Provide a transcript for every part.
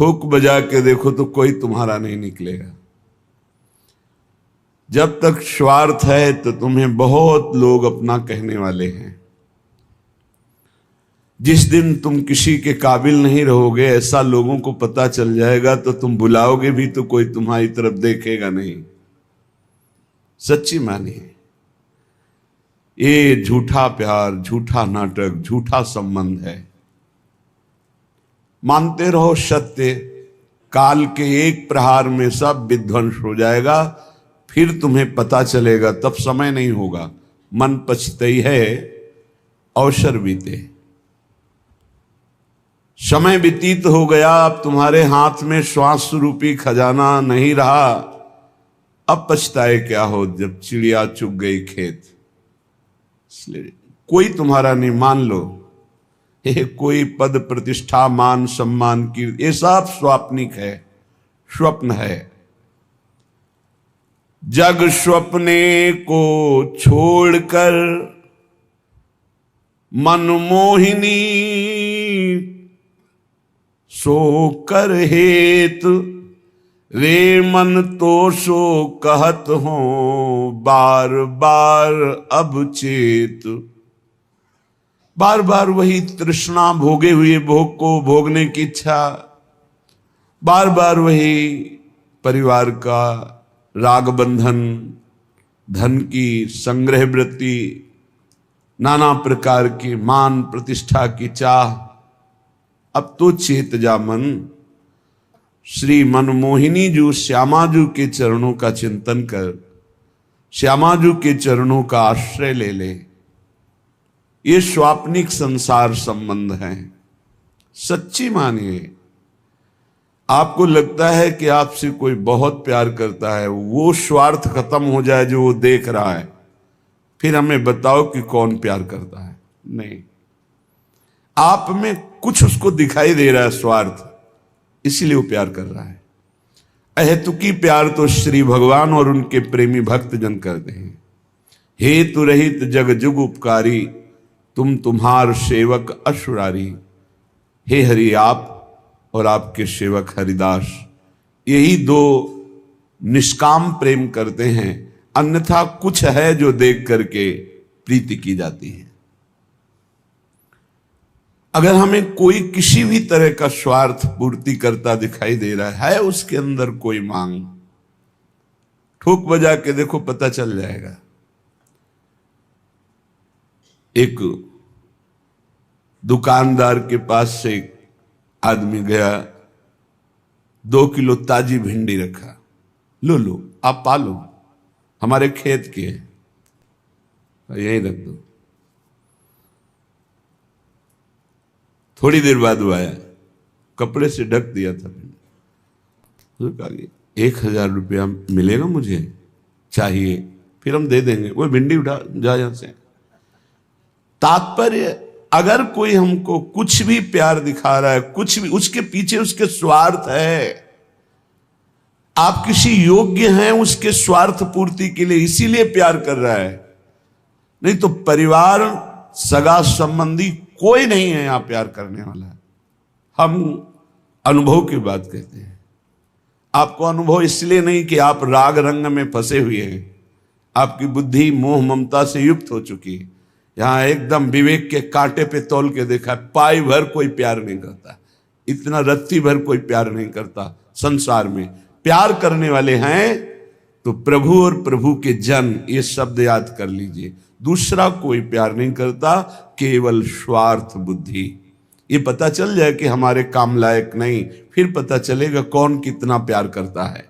ठोक बजा के देखो तो कोई तुम्हारा नहीं निकलेगा। जब तक स्वार्थ है तो तुम्हें बहुत लोग अपना कहने वाले हैं। जिस दिन तुम किसी के काबिल नहीं रहोगे, ऐसा लोगों को पता चल जाएगा, तो तुम बुलाओगे भी तो कोई तुम्हारी तरफ देखेगा नहीं। सच्ची मानिए, ये झूठा प्यार, झूठा नाटक, झूठा संबंध है। मानते रहो सत्य, काल के एक प्रहार में सब विध्वंस हो जाएगा। फिर तुम्हें पता चलेगा, तब समय नहीं होगा। मन पछतई है अवसर बीते। समय व्यतीत हो गया, अब तुम्हारे हाथ में श्वास रूपी खजाना नहीं रहा। अब पछताए क्या हो जब चिड़िया चुग गई खेत। इसलिए कोई तुम्हारा नहीं, मान लो ये कोई पद प्रतिष्ठा मान सम्मान की, ये सब स्वाप्निक है, स्वप्न है। जग स्वप्ने को छोड़कर मनमोहिनी सो कर हेतु, रे मन तो सो कहत हो बार बार अब चेत। बार बार वही तृष्णा, भोगे हुए भोग को भोगने की इच्छा, बार बार वही परिवार का राग बंधन, धन की संग्रह वृत्ति, नाना प्रकार की मान प्रतिष्ठा की चाह। अब तो चेत जा मन, श्री मनमोहिनी जू श्यामाजू के चरणों का चिंतन कर, श्यामाजू के चरणों का आश्रय ले ले। ये स्वाप्निक संसार संबंध है। सच्ची मानिए, आपको लगता है कि आपसे कोई बहुत प्यार करता है, वो स्वार्थ खत्म हो जाए जो वो देख रहा है, फिर हमें बताओ कि कौन प्यार करता है। नहीं, आप में कुछ उसको दिखाई दे रहा है स्वार्थ, इसीलिए वो प्यार कर रहा है। अहेतुकी प्यार तो श्री भगवान और उनके प्रेमी भक्त जन करते हैं। हेतु रहित जग जुग उपकारी, तुम तुम्हार सेवक असुरारी। हे हरि, आप और आपके सेवक हरिदास, यही दो निष्काम प्रेम करते हैं। अन्यथा कुछ है जो देख करके प्रीति की जाती है। अगर हमें कोई किसी भी तरह का स्वार्थ पूर्ति करता दिखाई दे रहा है, उसके अंदर कोई मांग, ठोक बजा के देखो, पता चल जाएगा। एक दुकानदार के पास से एक आदमी गया, 2 किलो ताजी भिंडी रखा। लो आप पालो, हमारे खेत की है, यहीं रख दो। थोड़ी देर बाद वो आया, कपड़े से ढक दिया था भिंडी। तो कहा 1000 रुपया मिलेगा, मुझे चाहिए, फिर हम दे देंगे। वो भिंडी उठा जा यहां से। तात्पर्य, अगर कोई हमको कुछ भी प्यार दिखा रहा है, कुछ भी, उसके पीछे उसके स्वार्थ है। आप किसी योग्य हैं उसके स्वार्थ पूर्ति के लिए, इसीलिए प्यार कर रहा है। नहीं तो परिवार, सगा संबंधी कोई नहीं है यहां प्यार करने वाला। हम अनुभव की बात कहते हैं। आपको अनुभव इसलिए नहीं कि आप राग रंग में फंसे हुए हैं, आपकी बुद्धि मोह ममता से युक्त हो चुकी है। यहां एकदम विवेक के कांटे पे तौल के देखा, पाई भर कोई प्यार नहीं करता, इतना रत्ती भर कोई प्यार नहीं करता संसार में। प्यार करने वाले हैं तो प्रभु और प्रभु के जन, ये शब्द याद कर लीजिए। दूसरा कोई प्यार नहीं करता, केवल स्वार्थ बुद्धि। ये पता चल जाए कि हमारे काम लायक नहीं, फिर पता चलेगा कौन कितना प्यार करता है।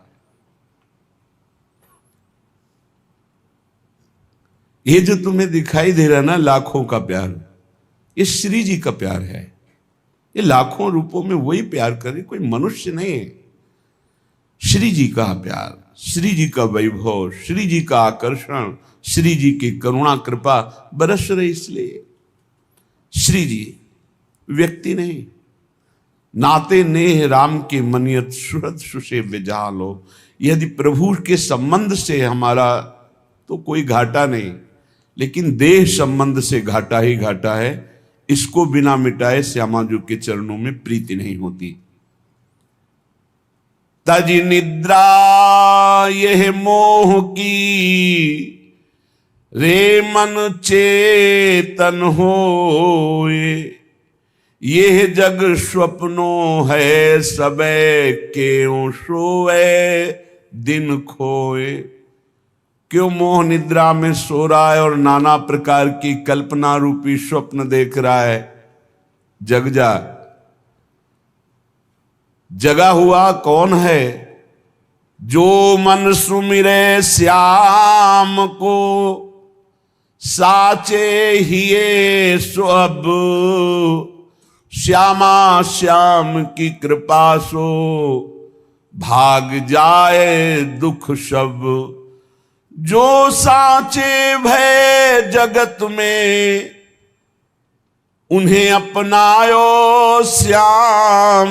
ये जो तुम्हें दिखाई दे रहा ना लाखों का प्यार, ये श्री जी का प्यार है। ये लाखों रूपों में वही प्यार करे, कोई मनुष्य नहीं है। श्री जी का प्यार, श्री जी का वैभव, श्री जी का आकर्षण, श्री जी की करुणा कृपा बरस रही। इसलिए श्री जी व्यक्ति नहीं। नाते नेह राम के मनियत सुहृद सुसेव्य जालो। यदि प्रभु के संबंध से हमारा तो कोई घाटा नहीं, लेकिन देह संबंध से घाटा ही घाटा है। इसको बिना मिटाए श्यामाजू के चरणों में प्रीति नहीं होती। तज निद्रा यह मोह की, रे मन चेतन होए। यह जग स्वप्नो है, सबे क्यों सोए दिन खोए। क्यों मोह निद्रा में सो रहा है और नाना प्रकार की कल्पना रूपी स्वप्न देख रहा है। जग जा। जगा हुआ कौन है? जो मन सुमिरे श्याम को, साचे हिये सो अब। श्यामा श्याम की कृपा सो, भाग जाए दुख सब। जो साचे भय जगत में, उन्हें अपनायो श्याम।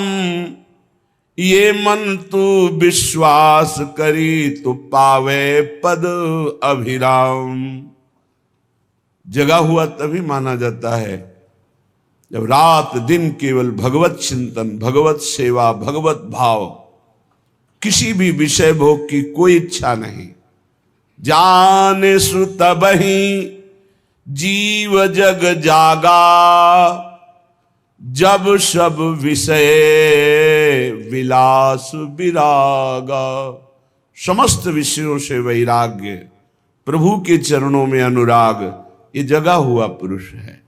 ये मन तू विश्वास करी, तो पावे पद अभिराम। जगा हुआ तभी माना जाता है जब रात दिन केवल भगवत चिंतन, भगवत सेवा, भगवत भाव, किसी भी विषय भोग की कोई इच्छा नहीं। जाने सु तबहि जीव जग जागा, जब सब विषय विलास विरागा। समस्त विषयों से वैराग्य, प्रभु के चरणों में अनुराग, ये जगा हुआ पुरुष है।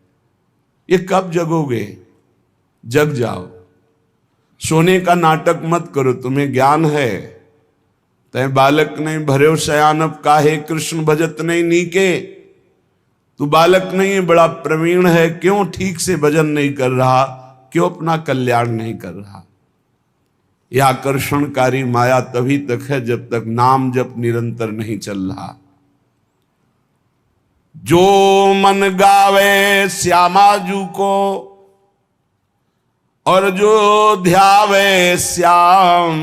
ये कब जगोगे? जग जाओ। सोने का नाटक मत करो, तुम्हें ज्ञान है। तय बालक नहीं भर्यो शयानब, काहे कृष्ण भजत नहीं नीके। तू बालक नहीं है, बड़ा प्रवीण है, क्यों ठीक से भजन नहीं कर रहा, क्यों अपना कल्याण नहीं कर रहा। यह आकर्षणकारी माया तभी तक है जब तक नाम जप निरंतर नहीं चल रहा। जो मन गावे श्यामाजू को, और जो ध्यावे श्याम।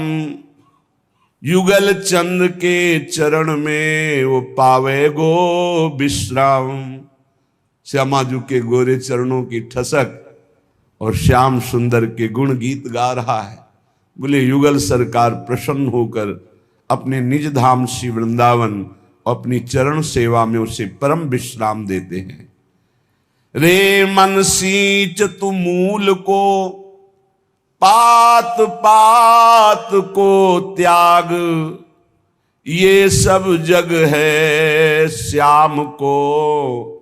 युगल चंद के चरण में, वो पावे गो विश्राम। श्यामाजू के गोरे चरणों की ठसक और श्याम सुंदर के गुण गीत गा रहा है। बोले युगल सरकार प्रसन्न होकर अपने निज धाम श्री वृंदावन अपनी चरण सेवा में उसे परम विश्राम देते हैं। रे मन सींच तू मूल को, पात पात को त्याग। ये सब जग है श्याम को,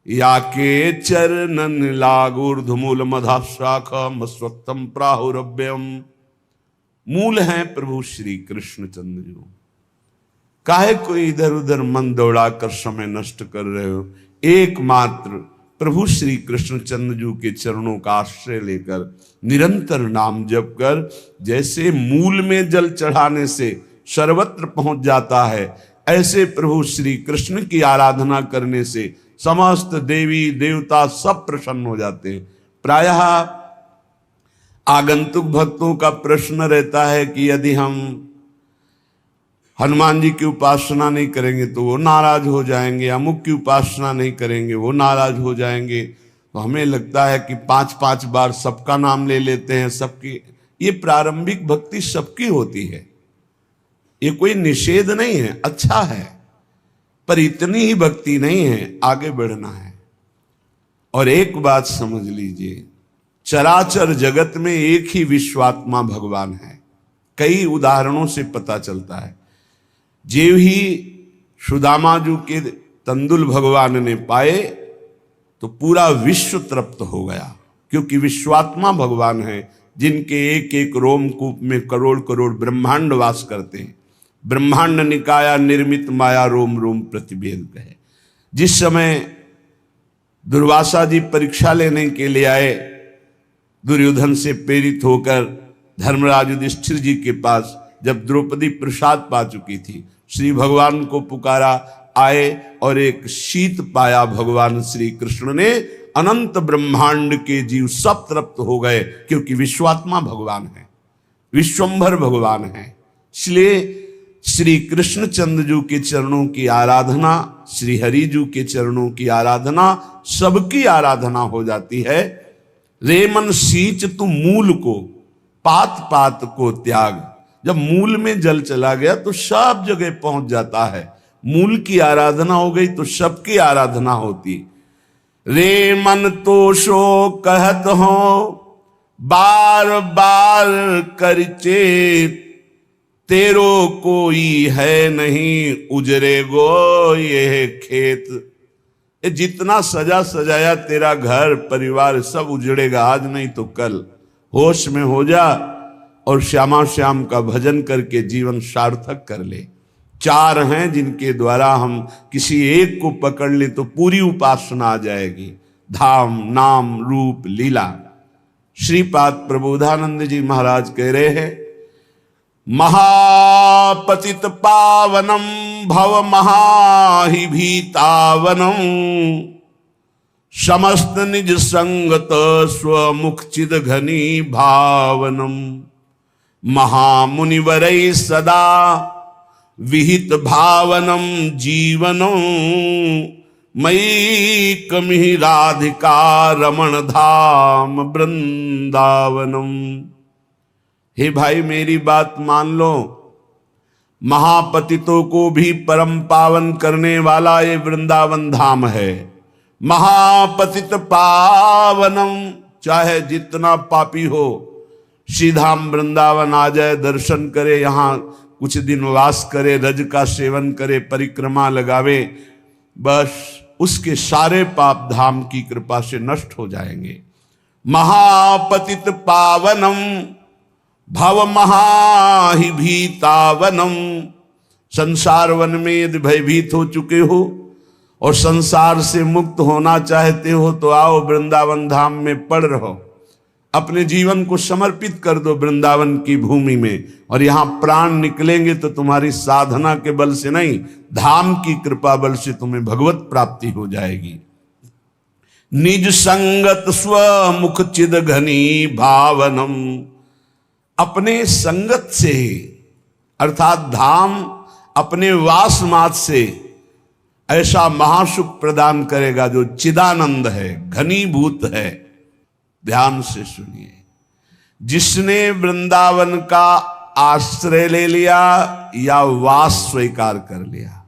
या के चरणन लाग। ऊर्ध्वमूल मधा शाखा मस्वत्तम प्राहुरभ्यम। मूल हैं प्रभु श्री कृष्ण चंद्र जी। काहे कोई इधर उधर मन दौड़ाकर समय नष्ट कर रहे हो? एकमात्र प्रभु श्री कृष्ण चंद्रजू के चरणों का आश्रय लेकर निरंतर नाम जप कर, जैसे मूल में जल चढ़ाने से सर्वत्र पहुंच जाता है, ऐसे प्रभु श्री कृष्ण की आराधना करने से समस्त देवी देवता सब प्रसन्न हो जाते हैं। प्रायः आगंतुक भक्तों का प्रश्न रहता है कि यदि हम हनुमान जी की उपासना नहीं करेंगे तो वो नाराज हो जाएंगे, अमुक की उपासना नहीं करेंगे वो नाराज हो जाएंगे। तो हमें लगता है कि 5-5 बार सबका नाम ले लेते हैं, सबकी। ये प्रारंभिक भक्ति सबकी होती है, ये कोई निषेध नहीं है, अच्छा है, पर इतनी ही भक्ति नहीं है, आगे बढ़ना है। और एक बात समझ लीजिए, चराचर जगत में एक ही विश्वात्मा भगवान है। कई उदाहरणों से पता चलता है। जेव ही सुदामा जी के तंदुल भगवान ने पाए तो पूरा विश्व तृप्त हो गया, क्योंकि विश्वात्मा भगवान है जिनके एक एक रोमकूप में करोड़ करोड़ ब्रह्मांड वास करते हैं। ब्रह्मांड निकाया निर्मित माया रोम रोम प्रतिभेद है। जिस समय दुर्वासा जी परीक्षा लेने के लिए आए, दुर्योधन से प्रेरित होकर धर्मराज युधिष्ठिर जी के पास, जब द्रौपदी प्रसाद पा चुकी थी, श्री भगवान को पुकारा, आए और एक शीत पाया भगवान श्री कृष्ण ने। अनंत ब्रह्मांड के जीव सब तृप्त हो गए, क्योंकि विश्वात्मा भगवान है, विश्वंभर भगवान है। इसलिए श्री कृष्ण चंद्र जी के चरणों की आराधना, श्री हरि जी के चरणों की आराधना, सबकी आराधना हो जाती है। रे मन सींच तू मूल को, पात पात को त्याग। जब मूल में जल चला गया तो सब जगह पहुंच जाता है। मूल की आराधना हो गई तो सबकी आराधना होती। रे मन तो सो कहत हो बार बार कर चेत, तेरो कोई है नहीं उजरे गो ये खेत। ये जितना सजा सजाया तेरा घर परिवार सब उजड़ेगा, आज नहीं तो कल। होश में हो जा और श्यामा श्याम का भजन करके जीवन सार्थक कर ले। चार हैं जिनके द्वारा हम किसी एक को पकड़ ले तो पूरी उपासना आ जाएगी। धाम, नाम, रूप, लीला। श्रीपाद प्रबोधानंद जी महाराज कह रहे हैं, महापतित पावनम भव महाहि भीतावनम, समस्त निज संगत स्वमुख चिद घनी भावनम। महामुनिवरै सदा विहित भावनम जीवनम, मयि कमिहि राधिका रमण धाम वृंदावनम। हे भाई मेरी बात मान लो, महापतितों को भी परम पावन करने वाला ये वृंदावन धाम है। महापतित पावनम, चाहे जितना पापी हो सीधाम वृंदावन आ जाए, दर्शन करे, यहाँ कुछ दिन वास करे, रज का सेवन करे, परिक्रमा लगावे, बस उसके सारे पाप धाम की कृपा से नष्ट हो जाएंगे। महापतित पावनम भव महाहि भीतावनम। संसार वन में यदि भयभीत हो चुके हो और संसार से मुक्त होना चाहते हो तो आओ वृंदावन धाम में पड़ रहो, अपने जीवन को समर्पित कर दो वृंदावन की भूमि में, और यहां प्राण निकलेंगे तो तुम्हारी साधना के बल से नहीं, धाम की कृपा बल से तुम्हें भगवत प्राप्ति हो जाएगी। निज संगत स्वमुख चिद घनी भावनम, अपने संगत से अर्थात धाम अपने वास मात से ऐसा महासुख प्रदान करेगा जो चिदानंद है, घनीभूत है। ध्यान से सुनिए, जिसने वृंदावन का आश्रय ले लिया या वास स्वीकार कर लिया,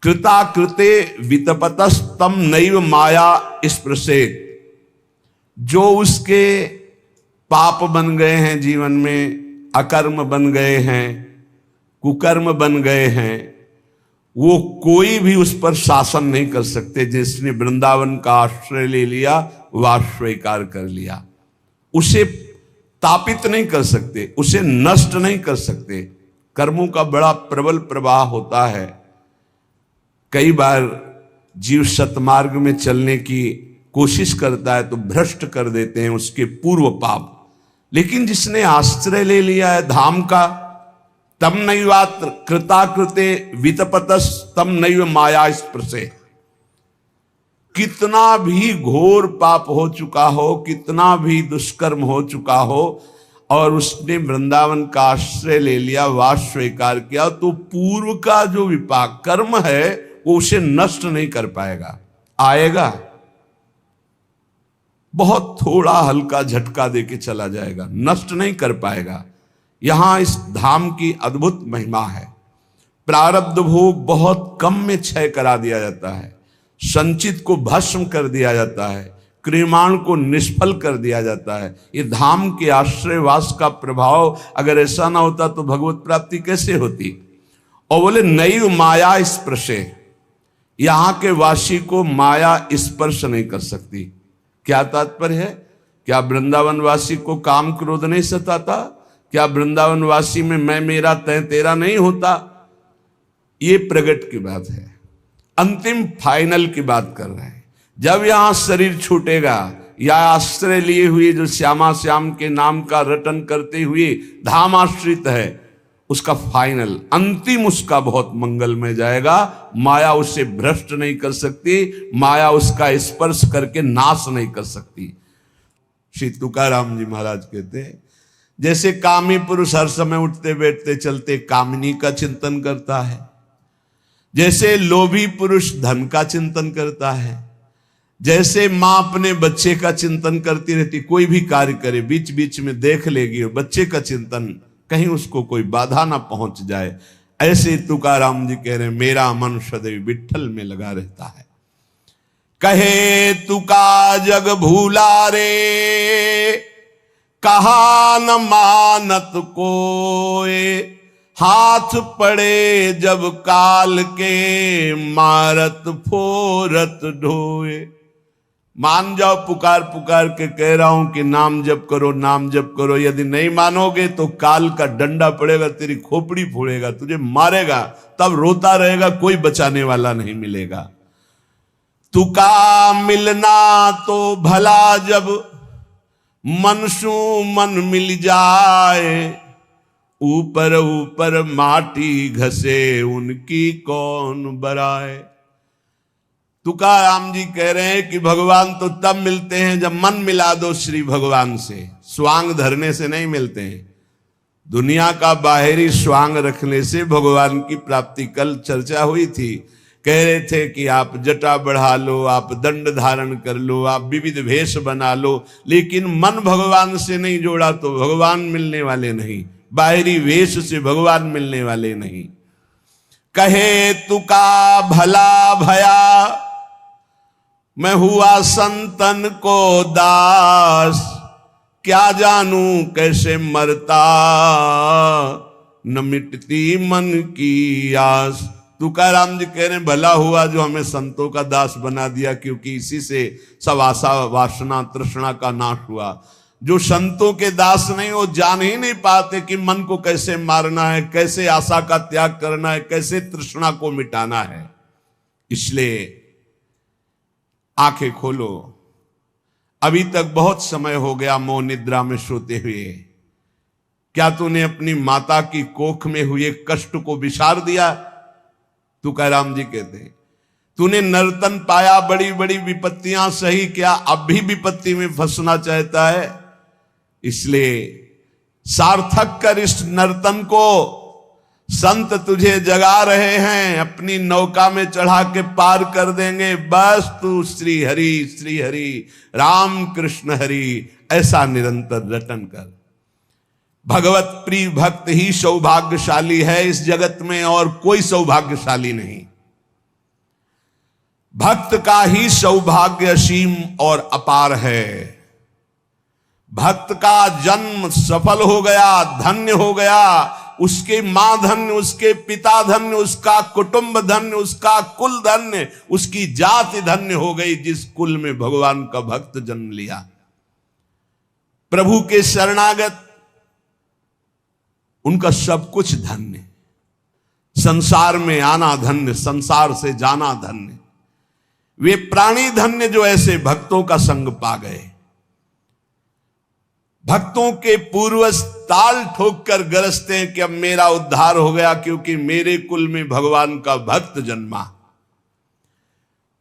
कृता कृते वितपतस्तम नैव माया स्पृशेत, जो उसके पाप बन गए हैं जीवन में, अकर्म बन गए हैं, कुकर्म बन गए हैं, वो कोई भी उस पर शासन नहीं कर सकते। जिसने वृंदावन का आश्रय ले लिया, वास स्वीकार कर लिया, उसे तापित नहीं कर सकते, उसे नष्ट नहीं कर सकते। कर्मों का बड़ा प्रबल प्रवाह होता है। कई बार जीव सतमार्ग में चलने की कोशिश करता है तो भ्रष्ट कर देते हैं उसके पूर्व पाप। लेकिन जिसने आश्रय ले लिया है धाम का, तम नैवात्र कृताकृते वितपतस तम नैव माया स्पृशे। कितना भी घोर पाप हो चुका हो, कितना भी दुष्कर्म हो चुका हो, और उसने वृंदावन का आश्रय ले लिया, वास स्वीकार किया, तो पूर्व का जो विपाक कर्म है वो उसे नष्ट नहीं कर पाएगा। आएगा, बहुत थोड़ा हल्का झटका देके चला जाएगा, नष्ट नहीं कर पाएगा। यहां इस धाम की अद्भुत महिमा है। प्रारब्ध भोग बहुत कम में क्षय करा दिया जाता है, संचित को भस्म कर दिया जाता है, क्रियमाण को निष्फल कर दिया जाता है। ये धाम के आश्रयवास का प्रभाव अगर ऐसा ना होता तो भगवत प्राप्ति कैसे होती। और बोले नैव माया स्पर्शे, यहां के वासी को माया स्पर्श नहीं कर सकती। क्या तात्पर्य है? क्या वृंदावन वासी को काम क्रोध नहीं सताता? क्या वृंदावन वासी में मैं मेरा तय तेरा नहीं होता? ये प्रगट की बात है, अंतिम फाइनल की बात कर रहे हैं। जब यहां शरीर छूटेगा या आश्रय लिए हुए जो श्यामा श्याम के नाम का रटन करते हुए धाम आश्रित है, उसका फाइनल अंतिम उसका बहुत मंगलमय जाएगा। माया उसे भ्रष्ट नहीं कर सकती, माया उसका स्पर्श करके नाश नहीं कर सकती। श्री तुकाराम जी महाराज कहते हैं, जैसे कामी पुरुष हर समय उठते बैठते चलते कामिनी का चिंतन करता है, जैसे लोभी पुरुष धन का चिंतन करता है, जैसे मां अपने बच्चे का चिंतन करती रहती, कोई भी कार्य करे बीच बीच में देख लेगी और बच्चे का चिंतन, कहीं उसको कोई बाधा ना पहुंच जाए। ऐसे तुकाराम जी कह रहे हैं मेरा मन सदैव विठ्ठल में लगा रहता है। कहे तुका जग भूला रे, कहा न मानत कोय, हाथ पड़े जब काल के, मारत फोरत ढोए। मान जाओ, पुकार पुकार के कह रहा हूं कि नाम जप करो, नाम जप करो। यदि नहीं मानोगे तो काल का डंडा पड़ेगा, तेरी खोपड़ी फोड़ेगा, तुझे मारेगा, तब रोता रहेगा, कोई बचाने वाला नहीं मिलेगा। तुका मिलना तो भला जब, मनसू मन मिल जाए, ऊपर ऊपर माटी घसे उनकी कौन बराए। तुकाराम जी कह रहे हैं कि भगवान तो तब मिलते हैं जब मन मिला दो श्री भगवान से, स्वांग धरने से नहीं मिलते हैं। दुनिया का बाहरी स्वांग रखने से भगवान की प्राप्ति, कल चर्चा हुई थी, कह रहे थे कि आप जटा बढ़ा लो, आप दंड धारण कर लो, आप विविध वेश बना लो, लेकिन मन भगवान से नहीं जोड़ा तो भगवान मिलने वाले नहीं, बाहरी वेश से भगवान मिलने वाले नहीं। कहे तुका भला भया, मैं हुआ संतन को दास, क्या जानू कैसे मरता, न मिटती मन की आस। तुकाराम जी कह रहे हैं भला हुआ जो हमें संतों का दास बना दिया, क्योंकि इसी से सब आशा वासना तृष्णा का नाश हुआ। जो संतों के दास नहीं, वो जान ही नहीं पाते कि मन को कैसे मारना है, कैसे आशा का त्याग करना है, कैसे तृष्णा को मिटाना है। इसलिए आंखें खोलो, अभी तक बहुत समय हो गया मौन निद्रा में सोते हुए। क्या तूने अपनी माता की कोख में हुए कष्ट को विसार दिया? तुकाराम जी कहते हैं तूने नर्तन पाया, बड़ी बड़ी विपत्तियां सही, क्या अब भी विपत्ति में फंसना चाहता है? इसलिए सार्थक कर इस नर्तन को, संत तुझे जगा रहे हैं, अपनी नौका में चढ़ा के पार कर देंगे। बस तू श्री हरि राम कृष्ण हरि ऐसा निरंतर रटन कर। भगवत प्रिय भक्त ही सौभाग्यशाली है इस जगत में, और कोई सौभाग्यशाली नहीं। भक्त का ही सौभाग्य असीम और अपार है। भक्त का जन्म सफल हो गया, धन्य हो गया, उसके मां धन्य, उसके पिता धन्य, उसका कुटुंब धन्य, उसका कुल धन्य, उसकी जाति धन्य हो गई जिस कुल में भगवान का भक्त जन्म लिया। प्रभु के शरणागत, उनका सब कुछ धन्य। संसार में आना धन्य, संसार से जाना धन्य। वे प्राणी धन्य जो ऐसे भक्तों का संग पा गए। भक्तों के पूर्वज ताल ठोक कर गरजते हैं कि अब मेरा उद्धार हो गया, क्योंकि मेरे कुल में भगवान का भक्त जन्मा।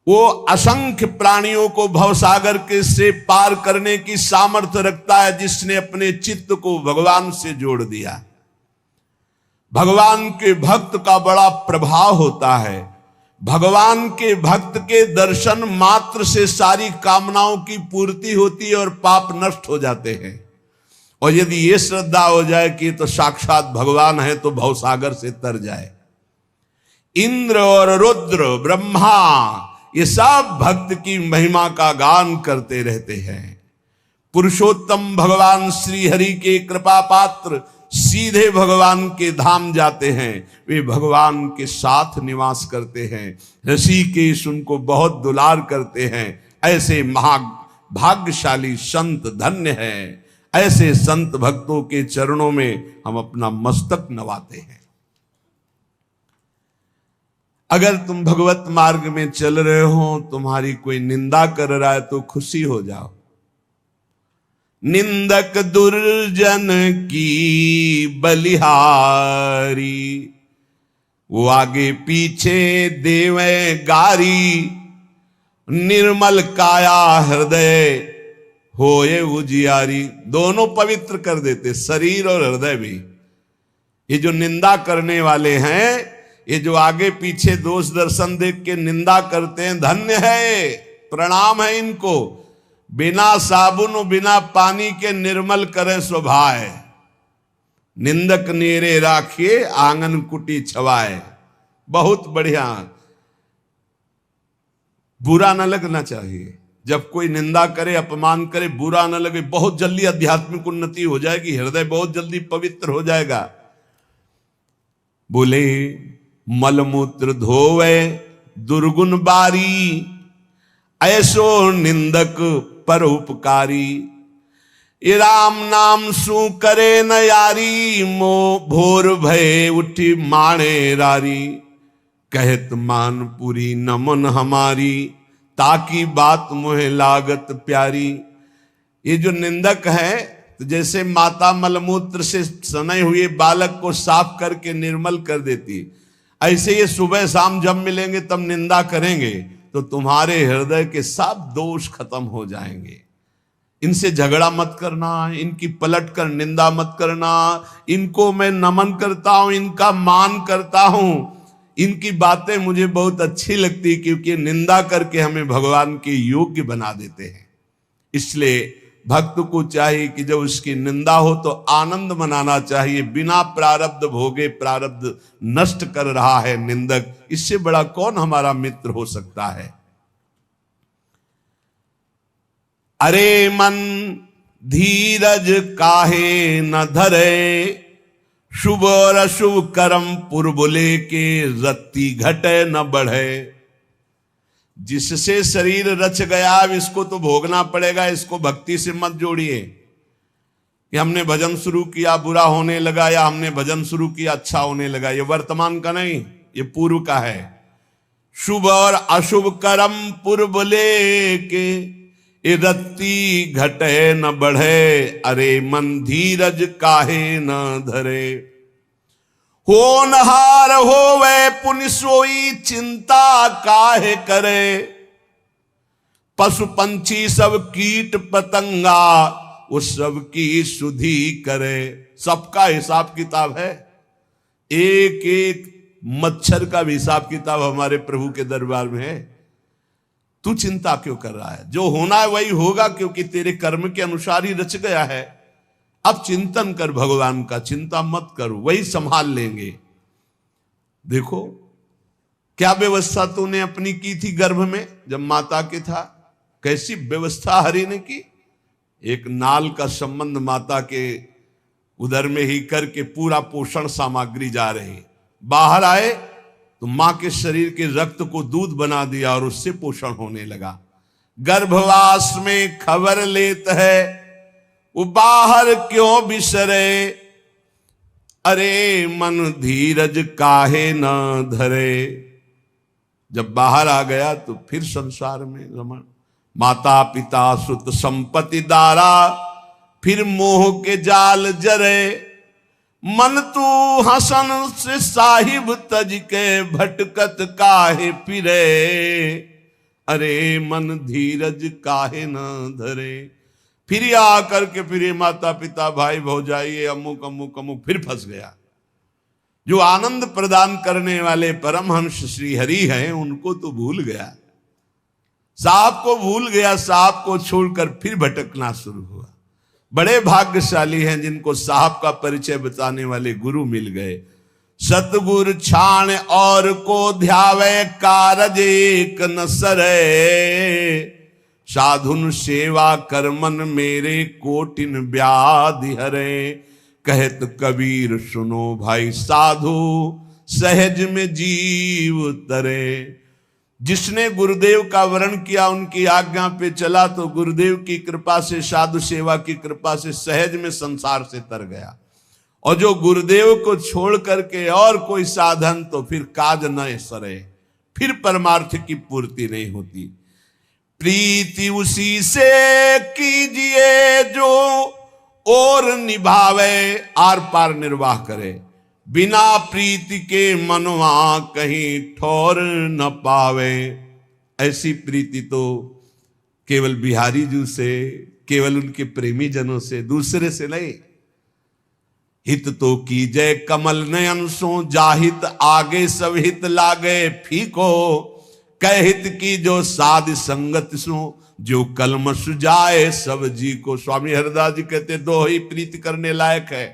वो असंख्य प्राणियों को भवसागर के से पार करने की सामर्थ्य रखता है, जिसने अपने चित्त को भगवान से जोड़ दिया। भगवान के भक्त का बड़ा प्रभाव होता है। भगवान के भक्त के दर्शन मात्र से सारी कामनाओं की पूर्ति होती है और पाप नष्ट हो जाते हैं। और यदि ये श्रद्धा हो जाए कि तो साक्षात भगवान है, तो भवसागर से तर जाए। इंद्र और रुद्र, ब्रह्मा, ये सब भक्त की महिमा का गान करते रहते हैं। पुरुषोत्तम भगवान श्री हरि के कृपा पात्र सीधे भगवान के धाम जाते हैं। वे भगवान के साथ निवास करते हैं। ऋषिकेश उनको बहुत दुलार करते हैं। ऐसे महाभाग्यशाली संत धन्य हैं। ऐसे संत भक्तों के चरणों में हम अपना मस्तक नवाते हैं। अगर तुम भगवत मार्ग में चल रहे हो, तुम्हारी कोई निंदा कर रहा है तो खुशी हो जाओ। निंदक दुर्जन की बलिहारी, वो आगे पीछे देवे गारी। निर्मल काया हृदय होए उजियारी। दोनों पवित्र कर देते, शरीर और हृदय भी। ये जो निंदा करने वाले हैं, ये जो आगे पीछे दोष दर्शन देख के निंदा करते हैं, धन्य है। प्रणाम है इनको, बिना साबुन बिना पानी के निर्मल करे स्वभाव, निंदक नेरे राखिए आंगन कुटी छवाए। बहुत बढ़िया, बुरा न लगना चाहिए। जब कोई निंदा करे, अपमान करे, बुरा न लगे। बहुत जल्दी आध्यात्मिक उन्नति हो जाएगी, हृदय बहुत जल्दी पवित्र हो जाएगा। बोले मलमूत्र धोवे दुर्गुण बारी, ऐसो निंदक परोपकारी। ये राम नाम सु करे न यारी, मो भोर भय उठी माणे रारी। कहत मान पूरी न मन हमारी, ताकि बात मुहे लागत प्यारी। ये जो निंदक है, तो जैसे माता मलमूत्र से सने हुए बालक को साफ करके निर्मल कर देती, ऐसे ये सुबह शाम जब मिलेंगे तब निंदा करेंगे, तो तुम्हारे हृदय के सब दोष खत्म हो जाएंगे। इनसे झगड़ा मत करना, इनकी पलट कर निंदा मत करना। इनको मैं नमन करता हूं, इनका मान करता हूं, इनकी बातें मुझे बहुत अच्छी लगती, क्योंकि निंदा करके हमें भगवान के योग्य बना देते हैं। इसलिए भक्त को चाहिए कि जब उसकी निंदा हो तो आनंद मनाना चाहिए। बिना प्रारब्ध भोगे प्रारब्ध नष्ट कर रहा है निंदक, इससे बड़ा कौन हमारा मित्र हो सकता है। अरे मन धीरज काहे न धरे, शुभ और अशुभ कर्म पुरबुले के रत्ती घटे न बढ़े। जिससे शरीर रच गया, अब इसको तो भोगना पड़ेगा, इसको भक्ति से मत जोड़िए कि हमने भजन शुरू किया बुरा होने लगा, या हमने भजन शुरू किया अच्छा होने लगा। ये वर्तमान का नहीं, ये पूर्व का है। शुभ और अशुभ कर्म पुरबुले के, ये रत्ती घटे न बढ़े। अरे मन धीरज काहे न धरे। होनहार होवे पुनि सोई, चिंता काहे करे। पशु पंछी सब कीट पतंगा, उस सब की सुधि करे। सबका हिसाब किताब है, एक एक मच्छर का भी हिसाब किताब हमारे प्रभु के दरबार में है। तू चिंता क्यों कर रहा है? जो होना है वही होगा, क्योंकि तेरे कर्म के अनुसार ही रच गया है। अब चिंतन कर भगवान का, चिंता मत कर, वही संभाल लेंगे। देखो क्या व्यवस्था तूने अपनी की थी गर्भ में जब माता के था, कैसी व्यवस्था हरि ने की। एक नाल का संबंध माता के उदर में ही करके पूरा पोषण सामग्री जा रही। बाहर आए तो मां के शरीर के रक्त को दूध बना दिया और उससे पोषण होने लगा। गर्भवास में खबर लेत है, वो बाहर क्यों बिसरे। अरे मन धीरज काहे न धरे। जब बाहर आ गया तो फिर संसार में रमण। माता पिता सुत संपत्ति दारा, फिर मोह के जाल जरे। मन तू हसन से साहिब तज के, भटकत काहे फिरे। अरे मन धीरज काहे न धरे। फिर आकर के फिर माता पिता भाई भौजाई अमुक अमुक अमुक, फिर फंस गया। जो आनंद प्रदान करने वाले परमहंस श्री हरि हैं, उनको तो भूल गया, साहब को भूल गया, साहब को छोड़कर फिर भटकना शुरू हुआ। बड़े भाग्यशाली हैं जिनको साहब का परिचय बताने वाले गुरु मिल गए। सतगुर छाण और को ध्यावे, कारज एक न सरे। साधुन सेवा करमन मेरे, कोटिन व्याधि हरे। कहत कबीर सुनो भाई साधु, सहज में जीव तरे। जिसने गुरुदेव का वरण किया, उनकी आज्ञा पे चला, तो गुरुदेव की कृपा से, साधु सेवा की कृपा से सहज में संसार से तर गया। और जो गुरुदेव को छोड़ करके और कोई साधन, तो फिर काज न सरे, फिर परमार्थ की पूर्ति नहीं होती। प्रीति उसी से कीजिए जो और निभावे, आर पार निर्वाह करे। बिना प्रीति के मनवा कहीं ठौर न पावे। ऐसी प्रीति तो केवल बिहारी जी से, केवल उनके प्रेमी जनों से, दूसरे से नहीं। हित तो कीजय कमल नयन सो, जाहित आगे सब हित लागे फीको। कहहित की जो साध संगत सो, जो कलमश जाए सब जी को। स्वामी हरिदास जी कहते दो ही प्रीत करने लायक है,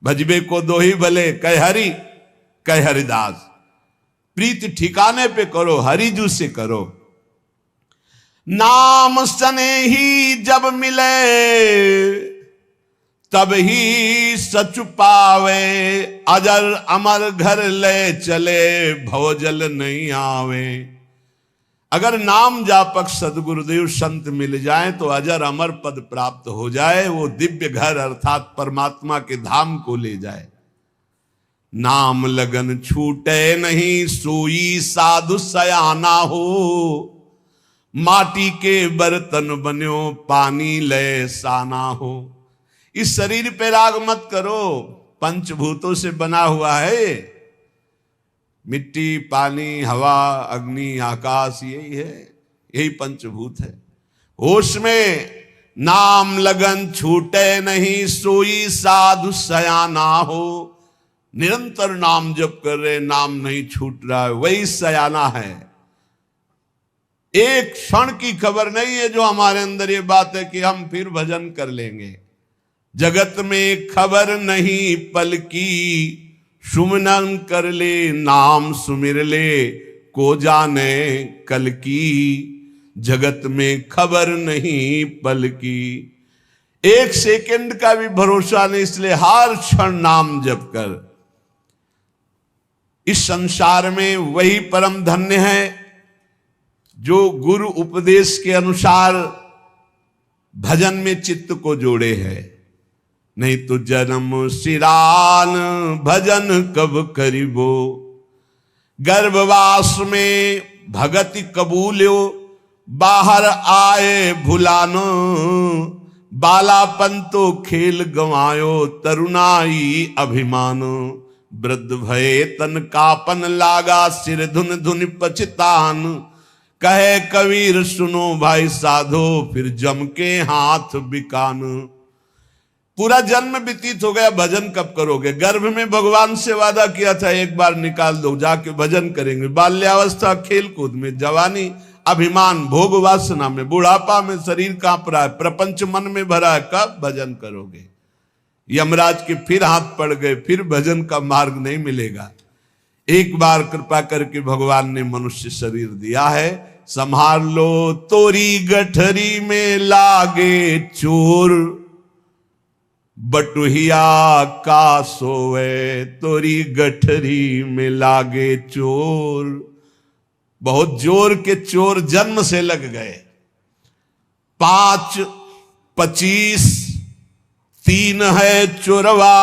भजबे को दो ही भले, कह हरि कह हरिदास। प्रीत ठिकाने पे करो, हरिजू से करो। नाम सने ही जब मिले, तब ही सच पावे, अजर अमर घर ले चले, भवजल नहीं आवे। अगर नाम जापक सदगुरुदेव संत मिल जाए तो अजर अमर पद प्राप्त हो जाए, वो दिव्य घर अर्थात परमात्मा के धाम को ले जाए। नाम लगन छूटे नहीं, सोई साधु सयाना हो, माटी के बर्तन बन्यो, पानी ले साना हो। इस शरीर पे राग मत करो, पंचभूतों से बना हुआ है, मिट्टी पानी हवा अग्नि आकाश, यही है, यही पंचभूत है। होश में नाम लगन छूटे नहीं, सोई साधु सयाना हो। निरंतर नाम जप कर रहे, नाम नहीं छूट रहा है, वही सयाना है। एक क्षण की खबर नहीं है जो हमारे अंदर ये बात है कि हम फिर भजन कर लेंगे। जगत में खबर नहीं पल की, सुमनन कर ले नाम सुमिर ले, को जाने कल की। जगत में खबर नहीं पल की, एक सेकंड का भी भरोसा नहीं, इसलिए हर क्षण नाम जप कर। इस संसार में वही परम धन्य है जो गुरु उपदेश के अनुसार भजन में चित्त को जोड़े है। नहीं तो जन्म सिरान भजन कब करिबो, गर्भवास में भगति कबूल्यो, बाहर आए भुलानो, बालापन तो खेल गंवायो, तरुणाई अभिमानो। वृद्ध भये तन कापन लागा, सिर धुन धुन पछतान, कहे कबीर सुनो भाई साधो, फिर जम के हाथ बिकान। पूरा जन्म व्यतीत हो गया, भजन कब करोगे? गर्भ में भगवान से वादा किया था एक बार निकाल दो, जाके भजन करेंगे। बाल्यावस्था खेल कूद में, जवानी अभिमान भोग वासना में, बुढ़ापा में शरीर कांप रहा है, प्रपंच मन में भरा है, कब भजन करोगे? यमराज के फिर हाथ पड़ गए, फिर भजन का मार्ग नहीं मिलेगा। एक बार कृपा करके भगवान ने मनुष्य शरीर दिया है, संभाल लो तोरी गठरी में लागे चोर, बटुहिया का सोवे तोरी गठरी में लागे चोर। बहुत जोर के चोर जन्म से लग गए। 5, 25, 3 है चोरवा,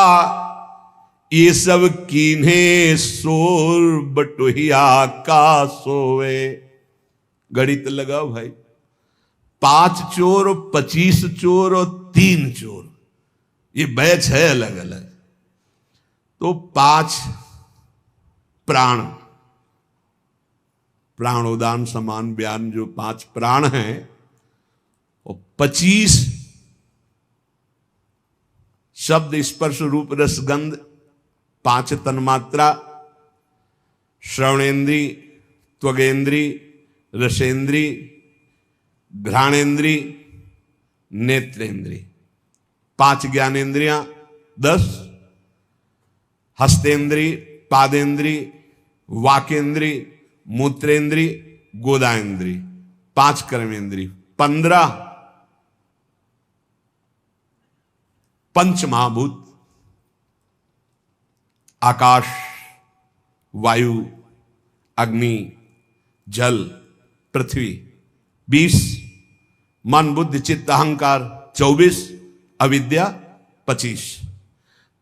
ये सब कीन्हे सोर, बटुहिया का सोवे। गणित लगाओ भाई, 5 चोर, 25 चोर और 3 चोर, ये बैच है अलग अलग। तो 5 प्राण, प्राणोदान समान बयान, जो 5 प्राण हैं, और 25 शब्द स्पर्श रूप रस गंध, 5 तन्मात्रा, श्रवणेन्द्री, त्वगेन्द्री, रसेंद्री, घ्राणेन्द्री, नेत्रेंद्री, 5 ज्ञानेन्द्रियां, 10 हस्तेन्द्री, पादेन्द्री, वाकेन्द्री, मूत्रेंद्री, गोदाएंद्री, 5 कर्मेंद्री, 15 पंच महाभूत, आकाश, वायु, अग्नि, जल, पृथ्वी, 20 मन बुद्धि चित्त अहंकार, 24 अविद्या, 25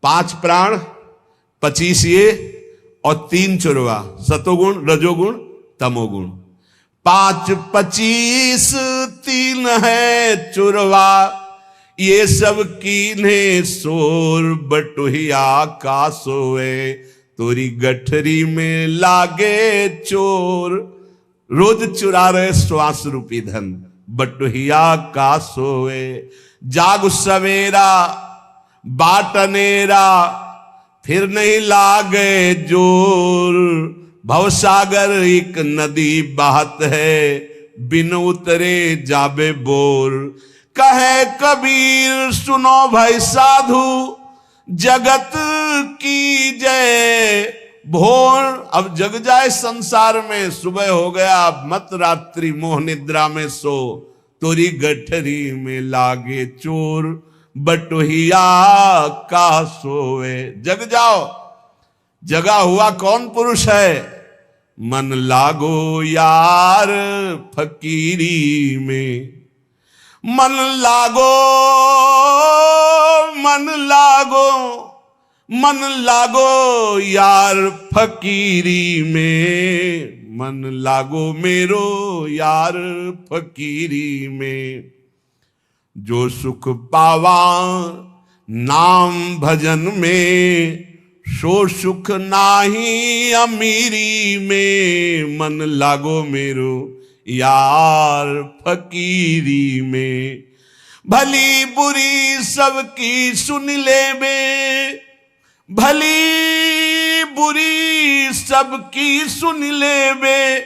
5 प्राण, 25 ये और 3 चुरवा, सतोगुण रजोगुण तमोगुण। 5, 25 3 है चुरवा, ये सब कीन्हे सोर, बटुहिया का सोए तोरी गठरी में लागे चोर। रोज चुरा रहे श्वास रूपी धन, बटुहिया का सोए। जाग सवेरा बाटनेरा, फिर नहीं लागे जोर, भवसागर एक नदी बहत है, बिन उतरे जाबे बोर। कहे कबीर सुनो भाई साधु, जगत की जय भोर। अब जग जाए संसार में, सुबह हो गया, मत रात्रि मोह निद्रा में सो। तोरी गठरी में लागे चोर, बटोहिया का सोवे। जग जाओ, जगा हुआ कौन पुरुष है? मन लागो यार फकीरी में, मन लागो, मन लागो, मन लागो यार फकीरी में, मन लागो मेरो यार फकीरी में। जो सुख पावा नाम भजन में, सो सुख नाही अमीरी में। मन लागो मेरो यार फकीरी में। भली बुरी सबकी सुन ले बे, भली बुरी सबकी सुन ले बे।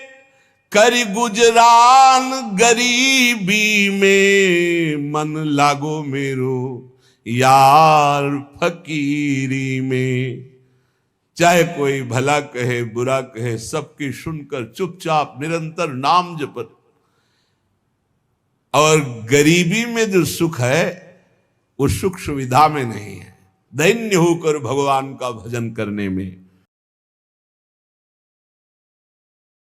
कर गुजरान गरीबी में, मन लागो मेरो यार फकीरी में। चाहे कोई भला कहे बुरा कहे, सबकी सुनकर चुपचाप निरंतर नाम जपत। और गरीबी में जो सुख है वो सुख सुविधा में नहीं है, दैन्य होकर भगवान का भजन करने में।